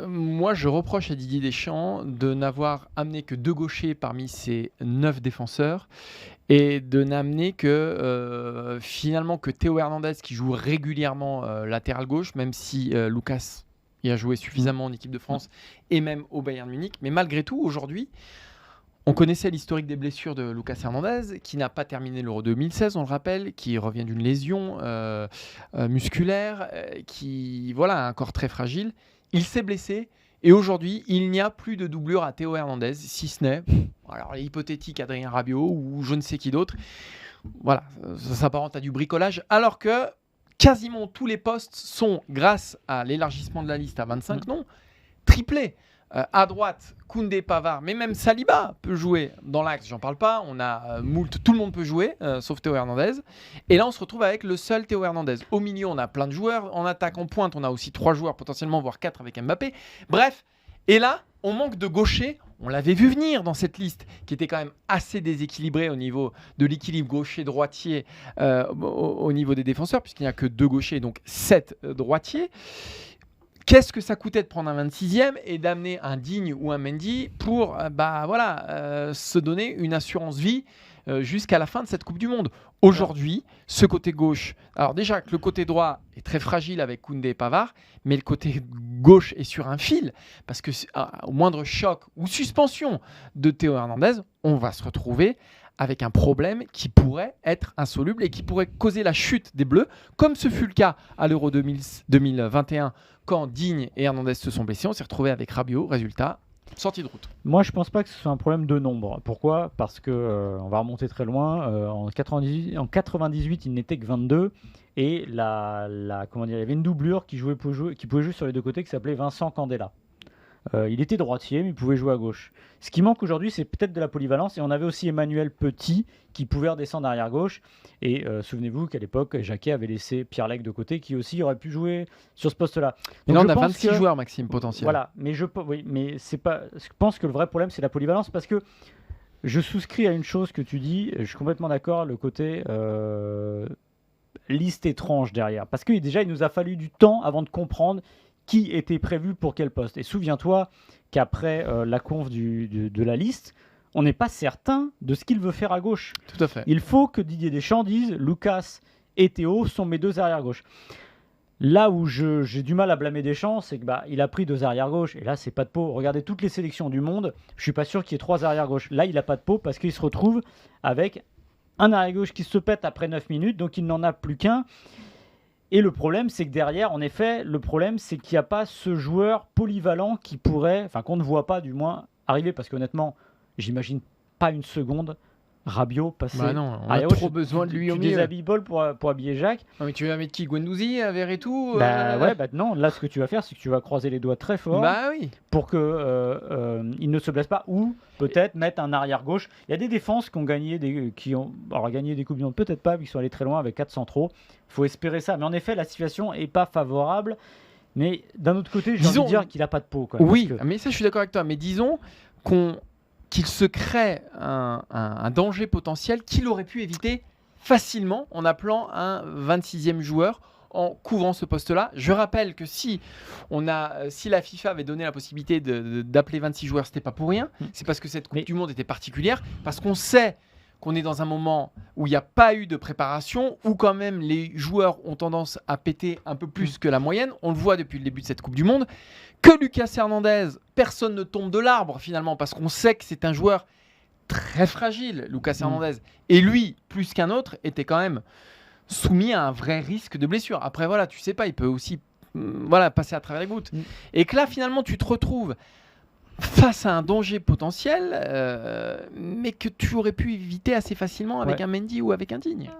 Moi, je reproche à Didier Deschamps de n'avoir amené que 2 gauchers parmi ses 9 défenseurs et de n'amener que, finalement que Théo Hernandez qui joue régulièrement, latéral gauche, même si, Lucas y a joué Mmh. suffisamment en équipe de France et même au Bayern Munich. Mais malgré tout, aujourd'hui, on connaissait l'historique des blessures de Lucas Hernandez, qui n'a pas terminé l'Euro 2016, on le rappelle, qui revient d'une lésion, musculaire, qui voilà, a un corps très fragile. Il s'est blessé et aujourd'hui, il n'y a plus de doublure à Théo Hernandez, si ce n'est, alors hypothétique Adrien Rabiot ou je ne sais qui d'autre. Voilà, ça s'apparente à du bricolage, alors que quasiment tous les postes sont, grâce à l'élargissement de la liste à 25 noms, triplés. À droite, Koundé, Pavard, mais même Saliba peut jouer dans l'axe, j'en parle pas. On a moult, tout le monde peut jouer, sauf Théo Hernandez. Et là, on se retrouve avec le seul Théo Hernandez. Au milieu, on a plein de joueurs. En attaque, en pointe, on a aussi 3 joueurs, potentiellement, voire 4 avec Mbappé. Bref, et là, on manque de gauchers. On l'avait vu venir dans cette liste, qui était quand même assez déséquilibrée au niveau de l'équilibre gaucher-droitier au niveau des défenseurs, puisqu'il n'y a que 2 gauchers, donc 7 droitiers. Qu'est-ce que ça coûtait de prendre un 26e et d'amener un Digne ou un Mendy pour se donner une assurance vie jusqu'à la fin de cette Coupe du Monde. Aujourd'hui, ce côté gauche, alors déjà que le côté droit est très fragile avec Koundé et Pavard, mais le côté gauche est sur un fil, parce que au moindre choc ou suspension de Théo Hernandez, on va se retrouver avec un problème qui pourrait être insoluble et qui pourrait causer la chute des Bleus, comme ce fut le cas à l'Euro 2021, quand Digne et Hernandez se sont blessés. On s'est retrouvé avec Rabiot, résultat, sortie de route. Moi, je pense pas que ce soit un problème de nombre. Pourquoi ? Parce que on va remonter très loin. En 98, il n'était que 22 et comment dire, il y avait une doublure qui pouvait jouer sur les deux côtés, qui s'appelait Vincent Candela. Il était droitier, mais il pouvait jouer à gauche. Ce qui manque aujourd'hui, c'est peut-être de la polyvalence. Et on avait aussi Emmanuel Petit qui pouvait redescendre arrière gauche. Et souvenez-vous qu'à l'époque, Jacquet avait laissé Pierre Lec de côté, qui aussi aurait pu jouer sur ce poste-là. Et là, on a 26 joueurs, Maxime, potentiels. Voilà, mais je pense que le vrai problème, c'est la polyvalence, parce que je souscris à une chose que tu dis. Je suis complètement d'accord, le côté liste étrange derrière. Parce que déjà, il nous a fallu du temps avant de comprendre qui était prévu pour quel poste. Et souviens-toi qu'après la conf de la liste, on n'est pas certain de ce qu'il veut faire à gauche. Tout à fait. Il faut que Didier Deschamps dise Lucas et Théo sont mes 2 arrière-gauche. Là où j'ai du mal à blâmer Deschamps, c'est que il a pris 2 arrière-gauche, et là, c'est pas de peau. Regardez toutes les sélections du monde, je suis pas sûr qu'il y ait 3 arrière-gauche. Là, il a pas de peau parce qu'il se retrouve avec un arrière-gauche qui se pète après 9 minutes, donc il n'en a plus qu'un. Et le problème, c'est que derrière, en effet, c'est qu'il n'y a pas ce joueur polyvalent qu'on ne voit pas du moins arriver, parce qu'honnêtement, j'imagine pas une seconde Rabiot passer. Non, on a trop besoin de lui au milieu. Tu déshabilles Paul pour habiller Jacques. Non, mais tu vas mettre qui, Guendouzi, Verretou Non, là, ce que tu vas faire, c'est que tu vas croiser les doigts très fort pour qu'il ne se blesse pas, ou peut-être mettre un arrière-gauche. Il y a des défenses qui ont gagné des Coupes du Monde, peut-être pas, qui sont allés très loin avec 4 centraux. Il faut espérer ça. Mais en effet, la situation n'est pas favorable. Mais d'un autre côté, j'ai envie de dire qu'il n'a pas de peau. Oui, mais ça, je suis d'accord avec toi. Mais disons qu'il se crée un danger potentiel qu'il aurait pu éviter facilement en appelant un 26e joueur, en couvrant ce poste-là. Je rappelle que si la FIFA avait donné la possibilité d'appeler 26 joueurs, c'était pas pour rien. C'est parce que cette Coupe du Monde était particulière, parce qu'on sait qu'on est dans un moment où il n'y a pas eu de préparation, où quand même les joueurs ont tendance à péter un peu plus que la moyenne. On le voit depuis le début de cette Coupe du Monde. Que Lucas Hernandez, personne ne tombe de l'arbre finalement, parce qu'on sait que c'est un joueur très fragile, Lucas Hernandez. Et lui, plus qu'un autre, était quand même soumis à un vrai risque de blessure. Après, voilà, tu sais pas, il peut aussi passer à travers les gouttes. Et que là, finalement, tu te retrouves face à un danger potentiel, mais que tu aurais pu éviter assez facilement avec un Mendy ou avec un Digne.